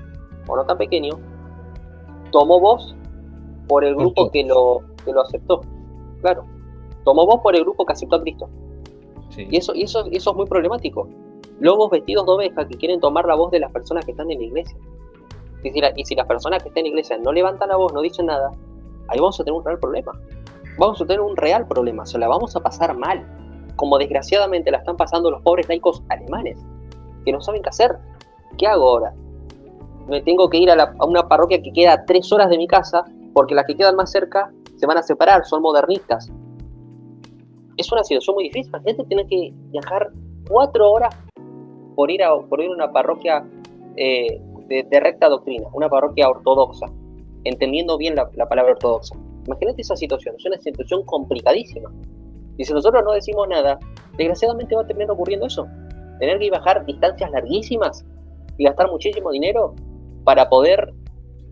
Speaker 4: o no tan pequeño, tomó voz por el grupo que lo aceptó. Claro, tomó voz por el grupo que aceptó a Cristo. Sí. Y eso es muy problemático. Lobos vestidos de oveja que quieren tomar la voz de las personas que están en la iglesia. Y si las personas que están en la iglesia no levantan la voz, no dicen nada, ahí vamos a tener un real problema. Vamos a tener un real problema, o sea, la vamos a pasar mal, como desgraciadamente la están pasando los pobres laicos alemanes, que no saben qué hacer. ¿Qué hago ahora? Me tengo que ir a una parroquia que queda a 3 horas de mi casa, porque las que quedan más cerca se van a separar, son modernistas. Es una situación muy difícil. La gente tiene que viajar 4 horas por ir a una parroquia de recta doctrina, una parroquia ortodoxa, entendiendo bien la palabra ortodoxa. Imagínate esa situación, es una situación complicadísima. Y si nosotros no decimos nada, desgraciadamente va a terminar ocurriendo eso. Tener que viajar distancias larguísimas y gastar muchísimo dinero para poder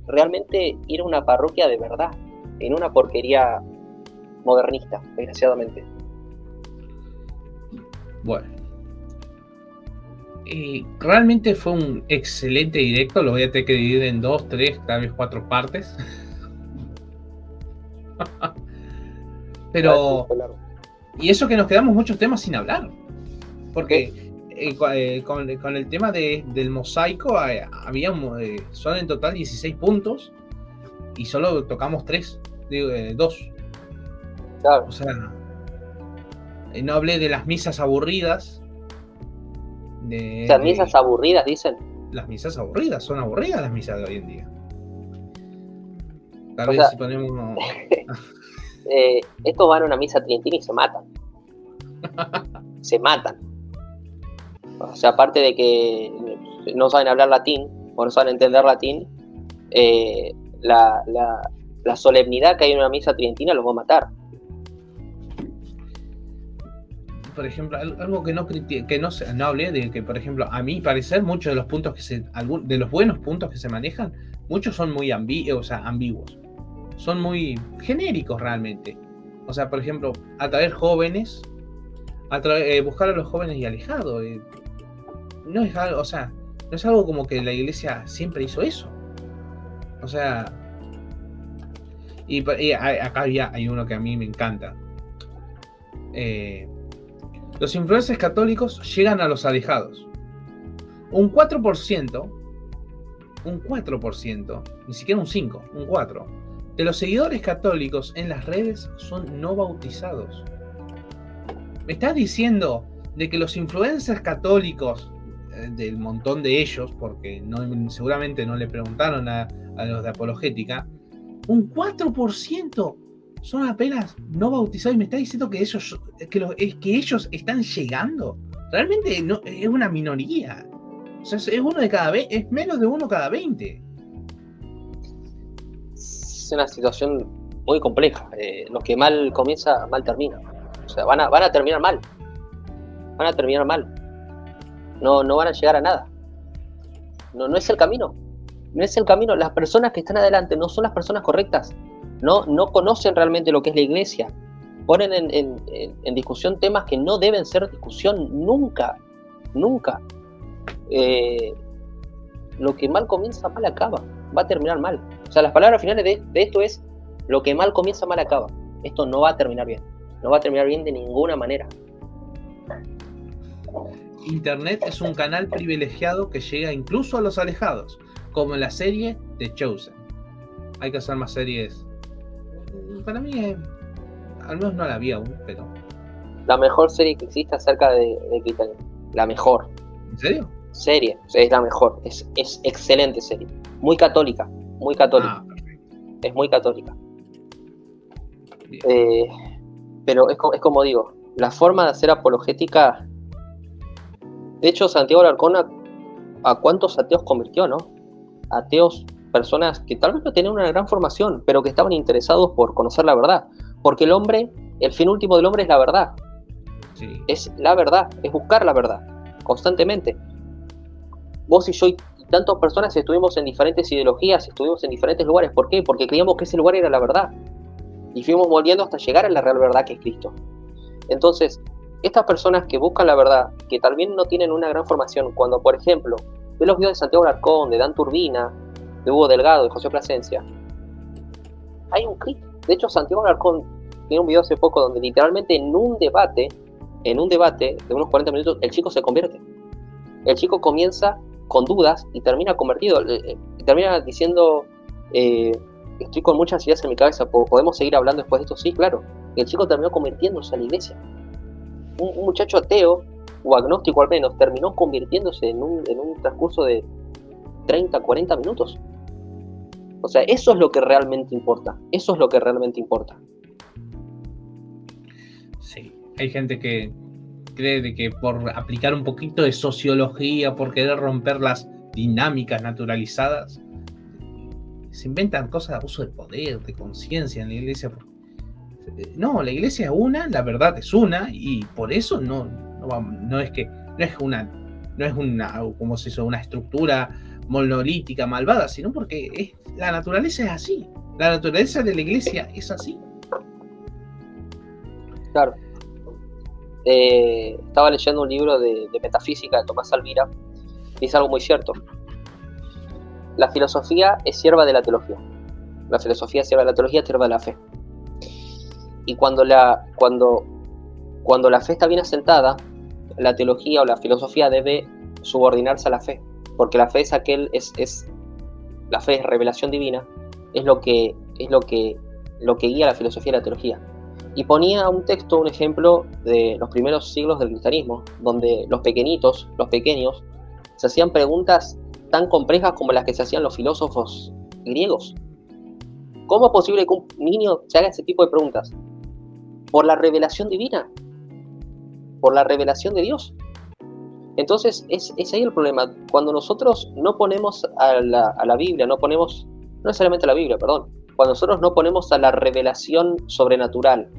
Speaker 4: realmente ir a una parroquia de verdad, en una porquería modernista, desgraciadamente.
Speaker 3: Bueno. Realmente fue un excelente directo. Lo voy a tener que dividir en 2, 3, tal vez 4 partes. Pero... Y eso que nos quedamos muchos temas sin hablar. Porque con el tema del mosaico son en total 16 puntos y solo tocamos 2.
Speaker 4: Claro.
Speaker 3: O sea, no hablé de las misas aburridas.
Speaker 4: Misas aburridas, dicen.
Speaker 3: Las misas aburridas, son aburridas las misas de hoy en día. Tal
Speaker 4: O
Speaker 3: vez
Speaker 4: sea,
Speaker 3: si ponemos...
Speaker 4: estos van a una misa tridentina y se matan. Se matan. O sea, aparte de que no saben hablar latín o no saben entender latín, la solemnidad que hay en una misa tridentina los va a matar.
Speaker 3: Por ejemplo, algo que no hablé de que, por ejemplo, a mi parecer, muchos de los puntos de los buenos puntos que se manejan, muchos son muy ambiguos. Son muy genéricos realmente. O sea, por ejemplo, atraer jóvenes, buscar a los jóvenes y alejados. No es algo, o sea, no es algo como que la iglesia siempre hizo eso. O sea, y acá hay uno que a mí me encanta. Los influencers católicos llegan a los alejados. Un 4%, ni siquiera un 5, un 4%, de los seguidores católicos en las redes son no bautizados. ¿Me estás diciendo de que los influencers católicos, del montón de ellos, porque seguramente no le preguntaron a los de apologética, un 4% son apenas no bautizados? Y me está diciendo que ellos están llegando. Realmente no, es una minoría. O sea, es menos de uno cada 20.
Speaker 4: Es una situación muy compleja. Lo que mal comienza, mal termina. O sea, van a terminar mal. Van a terminar mal. No van a llegar a nada. No es el camino. No es el camino. Las personas que están adelante no son las personas correctas. No conocen realmente lo que es la iglesia. Ponen en discusión temas que no deben ser discusión nunca. Nunca. Lo que mal comienza, mal acaba. Va a terminar mal. O sea, las palabras finales de esto es: lo que mal comienza, mal acaba. Esto no va a terminar bien. No va a terminar bien de ninguna manera.
Speaker 3: Internet es un canal privilegiado que llega incluso a los alejados, como en la serie The Chosen. Hay que hacer más series. Para mí, al menos no la vi aún, pero...
Speaker 4: La mejor serie que existe acerca de cristianismo. La mejor.
Speaker 3: ¿En serio?
Speaker 4: Serie, es la mejor. Es excelente serie. Muy católica. Muy católica. Es muy católica. Pero es como digo, la forma de hacer apologética... De hecho, Santiago Alarcón a cuántos ateos convirtió, ¿no? Ateos, personas que tal vez no tenían una gran formación, pero que estaban interesados por conocer la verdad. Porque el fin último del hombre es la verdad.
Speaker 3: Sí.
Speaker 4: Es la verdad, es buscar la verdad, constantemente. Vos y yo y tantas personas estuvimos en diferentes ideologías, estuvimos en diferentes lugares. ¿Por qué? Porque creíamos que ese lugar era la verdad. Y fuimos volviendo hasta llegar a la real verdad que es Cristo. Entonces, estas personas que buscan la verdad, que también no tienen una gran formación, cuando, por ejemplo, ve los videos de Santiago Alarcón, de Dan Turbina, de Hugo Delgado, de José Plasencia, hay un clic. De hecho, Santiago Alarcón tiene un video hace poco donde literalmente en un debate de unos 40 minutos, el chico se convierte. El chico comienza con dudas y termina convertido. Termina diciendo, estoy con muchas ideas en mi cabeza, ¿podemos seguir hablando después de esto? Sí, claro. Y el chico terminó convirtiéndose a la iglesia. Un muchacho ateo, o agnóstico al menos, terminó convirtiéndose en un transcurso de 30, 40 minutos. O sea, eso es lo que realmente importa. Eso es lo que realmente importa.
Speaker 3: Sí, hay gente que cree de que por aplicar un poquito de sociología, por querer romper las dinámicas naturalizadas, se inventan cosas de abuso de poder, de conciencia en la iglesia. No, la iglesia es una, la verdad es una, y por eso no es una, ¿cómo se dice? Una estructura monolítica, malvada, sino porque la naturaleza es así. La naturaleza de la iglesia es así.
Speaker 4: Claro. Estaba leyendo un libro de metafísica de Tomás Alvira, y dice algo muy cierto. La filosofía es sierva de la teología. La filosofía es sierva de la teología, es sierva de la fe. Y cuando la fe está bien asentada, la teología o la filosofía debe subordinarse a la fe, porque la fe es la fe es revelación divina, es lo que guía la filosofía y la teología. Y ponía un ejemplo de los primeros siglos del cristianismo, donde los pequeños, se hacían preguntas tan complejas como las que se hacían los filósofos griegos. ¿Cómo es posible que un niño se haga ese tipo de preguntas? Por la revelación divina, por la revelación de Dios. Entonces, es ahí el problema. Cuando nosotros no ponemos a la Biblia, no necesariamente a la Biblia, perdón, cuando nosotros no ponemos a la revelación sobrenatural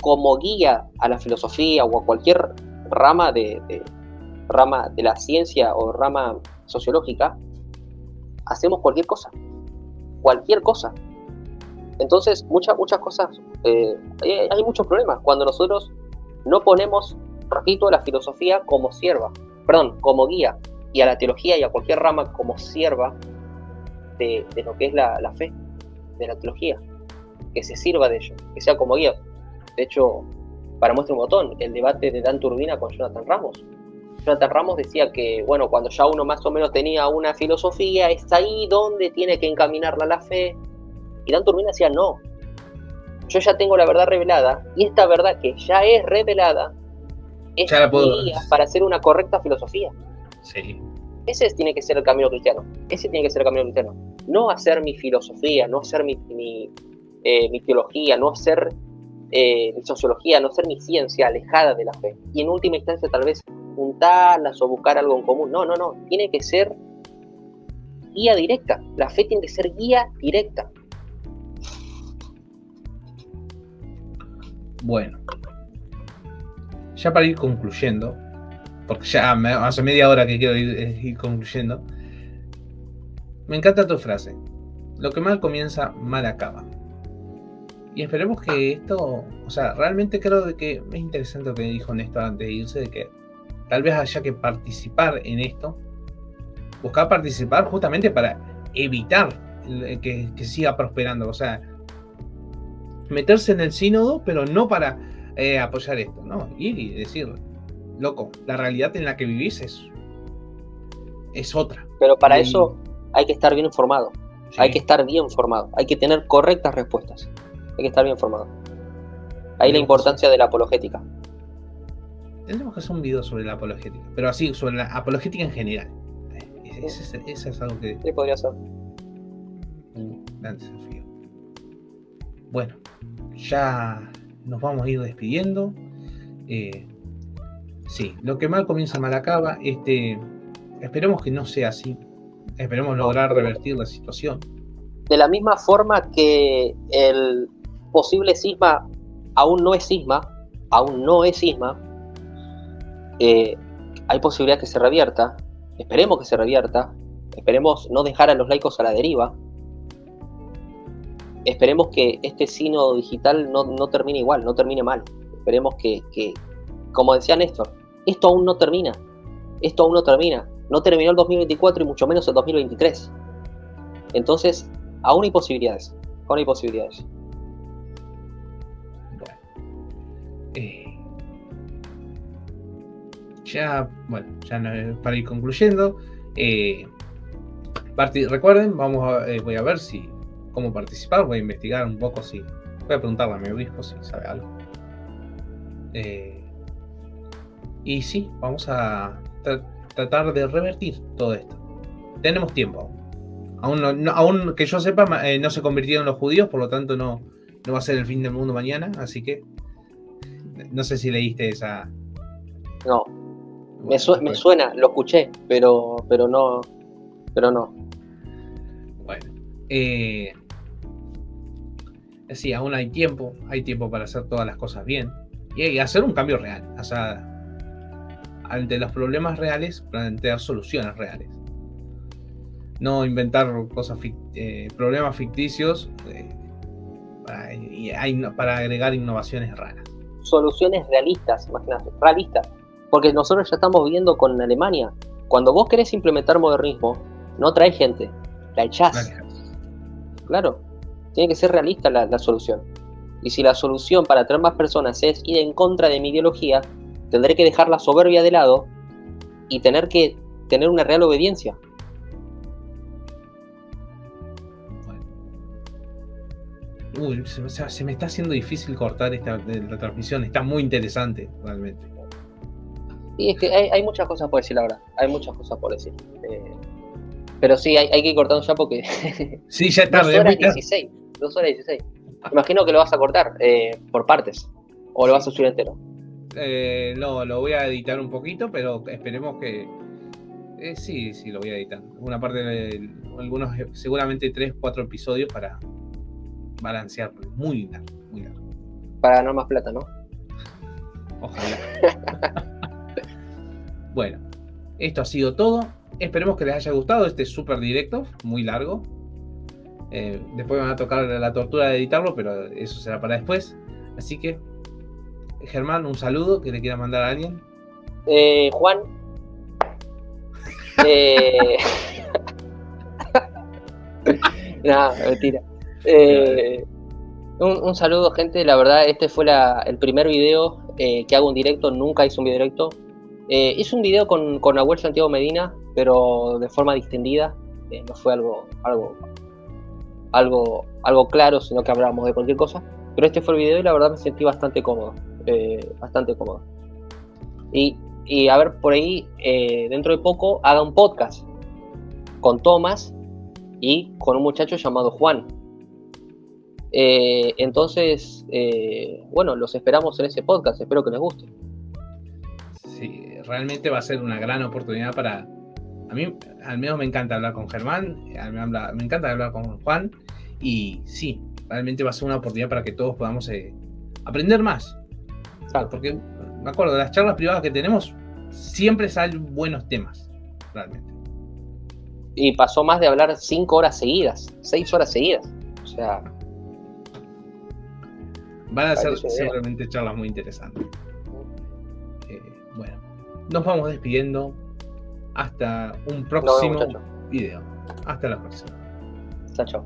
Speaker 4: como guía a la filosofía o a cualquier rama de la ciencia o rama sociológica, hacemos cualquier cosa. Entonces, muchas cosas, hay muchos problemas cuando nosotros no ponemos, repito, a la filosofía como guía, y a la teología y a cualquier rama como sierva de lo que es la fe, de la teología, que se sirva de ello, que sea como guía. De hecho, para muestra un botón, el debate de Dan Turbina con Jonathan Ramos. Jonathan Ramos decía que, bueno, cuando ya uno más o menos tenía una filosofía, es ahí donde tiene que encaminarla la fe. Y Dan Turbina decía, no, yo ya tengo la verdad revelada, y esta verdad que ya es revelada, es guía para hacer una correcta filosofía.
Speaker 3: Sí.
Speaker 4: Ese tiene que ser el camino cristiano. No hacer mi filosofía, no hacer mi teología, no hacer mi sociología, no hacer mi ciencia alejada de la fe. Y en última instancia tal vez juntarlas o buscar algo en común. No. Tiene que ser guía directa. La fe tiene que ser guía directa.
Speaker 3: Bueno. Ya para ir concluyendo, porque ya hace media hora que quiero ir concluyendo, me encanta tu frase: lo que mal comienza, mal acaba. Y esperemos que esto, o sea, realmente creo de que es interesante lo que dijo Néstor antes de irse, de que tal vez haya que participar en esto, buscar participar justamente para evitar que siga prosperando, o sea, meterse en el sínodo, pero no para apoyar esto, ¿no? Ir y decir, loco, la realidad en la que vivís es otra.
Speaker 4: Pero para eso hay que estar bien informado. Sí. Hay que estar bien formado. Hay que tener correctas respuestas. Hay que estar bien formado. Ahí la importancia de la apologética.
Speaker 3: Tendremos que hacer un video sobre la apologética, pero así, sobre la apologética en general. Ese es algo que...
Speaker 4: Sí, podría ser.
Speaker 3: Un gran desafío. Bueno, ya nos vamos a ir despidiendo. Sí, lo que mal comienza, mal acaba. Esperemos que no sea así. Esperemos lograr revertir la situación.
Speaker 4: De la misma forma que el posible cisma aún no es cisma, hay posibilidad que se revierta. Esperemos que se revierta. Esperemos no dejar a los laicos a la deriva. Esperemos que este sínodo digital no termine igual, no termine mal. Esperemos que, como decía Néstor, esto aún no termina. No terminó el 2024 y mucho menos el 2023. Entonces, aún hay posibilidades. Bueno,
Speaker 3: ya para ir concluyendo, recuerden, voy a ver cómo participar, voy a investigar un poco, voy a preguntarle a mi obispo si sabe algo. Y sí, vamos a tratar de revertir todo esto. Tenemos tiempo aún que yo sepa, no se convirtieron los judíos, por lo tanto no va a ser el fin del mundo mañana, así que no sé si leíste esa.
Speaker 4: No, me suena, lo escuché, pero no.
Speaker 3: Bueno, sí, aún hay tiempo para hacer todas las cosas bien y hacer un cambio real, o sea, ante los problemas reales, plantear soluciones reales. no inventar cosas problemas ficticios para agregar innovaciones raras.
Speaker 4: Soluciones realistas, imagínate, realistas. Porque nosotros ya estamos viendo con Alemania. Cuando vos querés implementar modernismo, no traes gente, la echás. Claro, tiene que ser realista la solución. Y si la solución para atraer más personas es ir en contra de mi ideología, tendré que dejar la soberbia de lado y tener que tener una real obediencia.
Speaker 3: Uy, se me está haciendo difícil cortar la transmisión. Está muy interesante, realmente.
Speaker 4: Sí, es que hay muchas cosas por decir ahora. Hay muchas cosas por decir. Pero sí, hay que ir cortando ya porque...
Speaker 3: Sí, ya es tarde.
Speaker 4: 2 horas 16. Imagino que lo vas a cortar por partes. ¿O lo vas a subir entero?
Speaker 3: No, lo voy a editar un poquito, pero esperemos que... sí, lo voy a editar. Una parte algunos, seguramente 3, 4 episodios para balancearlo. Muy largo.
Speaker 4: Para ganar más plata, ¿no?
Speaker 3: Ojalá. Bueno, esto ha sido todo. Esperemos que les haya gustado este súper directo, muy largo. Después me va a tocar la tortura de editarlo, pero eso será para después. Así que, Germán, un saludo que le quiera mandar a alguien.
Speaker 4: Juan. No, mentira. Un saludo, gente. La verdad, este fue el primer video que hago en directo. Nunca hice un video directo. Hice un video con Nahuel Santiago Medina, pero de forma distendida. No fue algo claro, sino que hablábamos de cualquier cosa. Pero este fue el video y la verdad me sentí bastante cómodo. Y a ver, por ahí, dentro de poco, haga un podcast con Tomás y con un muchacho llamado Juan. Entonces, bueno, los esperamos en ese podcast. Espero que les guste.
Speaker 3: Sí, realmente va a ser una gran oportunidad para... A mí, al menos me encanta hablar con Germán, me encanta hablar con Juan, y sí, realmente va a ser una oportunidad para que todos podamos aprender más.
Speaker 4: Claro.
Speaker 3: Porque me acuerdo, de las charlas privadas que tenemos, siempre salen buenos temas, realmente.
Speaker 4: Y pasó más de hablar 5 horas seguidas, 6 horas seguidas. O sea...
Speaker 3: Van a ser realmente charlas muy interesantes. Bueno, nos vamos despidiendo. Hasta un próximo video. Hasta la próxima.
Speaker 4: Chao.